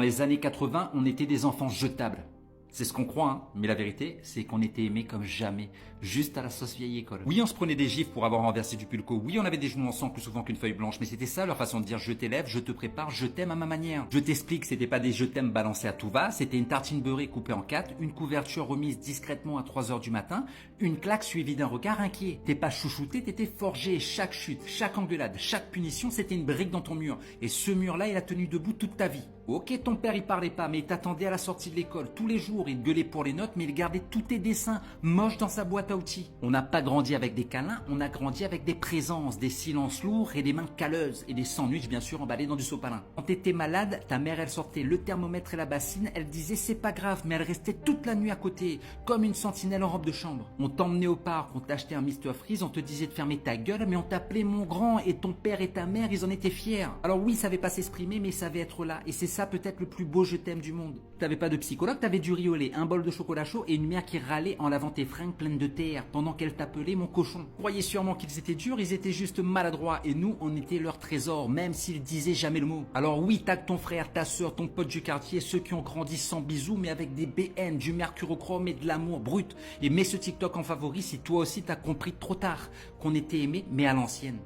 Dans les années 80, on était des enfants jetables. C'est ce qu'on croit, hein. Mais la vérité, c'est qu'on était aimés comme jamais, juste à la sauce vieille école. Oui, on se prenait des gifs pour avoir renversé du pulco, oui, on avait des genoux en sang plus souvent qu'une feuille blanche, mais c'était ça leur façon de dire je t'élève, je te prépare, je t'aime à ma manière. Je t'explique, c'était pas des je t'aime balancés à tout va, c'était une tartine beurrée coupée en 4, une couverture remise discrètement à 3 heures du matin, une claque suivie d'un regard inquiet. T'es pas chouchouté, t'étais forgé, chaque chute, chaque engueulade, chaque punition, c'était une brique dans ton mur. Et ce mur-là, il a tenu debout toute ta vie. Ok, ton père il parlait pas, mais il t'attendait à la sortie de l'école. Tous les jours, il gueulait pour les notes, mais il gardait tous tes dessins moches dans sa boîte à outils. On n'a pas grandi avec des câlins, on a grandi avec des présences, des silences lourds et des mains calleuses. Et des sandwichs bien sûr emballés dans du sopalin. Quand t'étais malade, ta mère elle sortait le thermomètre et la bassine, elle disait c'est pas grave, mais elle restait toute la nuit à côté, comme une sentinelle en robe de chambre. On t'emmenait au parc, on t'achetait un Mr Freeze, on te disait de fermer ta gueule, mais on t'appelait mon grand et ton père et ta mère, ils en étaient fiers. Alors oui, ils savaient pas s'exprimer, mais ils savaient être là. Et c'est ça peut-être le plus beau je t'aime du monde. T'avais pas de psychologue, t'avais du riz au lait, un bol de chocolat chaud et une mère qui râlait en lavant tes fringues pleines de terre pendant qu'elle t'appelait mon cochon. Croyez sûrement qu'ils étaient durs, ils étaient juste maladroits et nous on était leur trésor, même s'ils disaient jamais le mot. Alors oui, tag ton frère, ta soeur, ton pote du quartier, ceux qui ont grandi sans bisous mais avec des BN, du mercurochrome et de l'amour brut. Et mets ce TikTok en favori si toi aussi t'as compris trop tard qu'on était aimé mais à l'ancienne.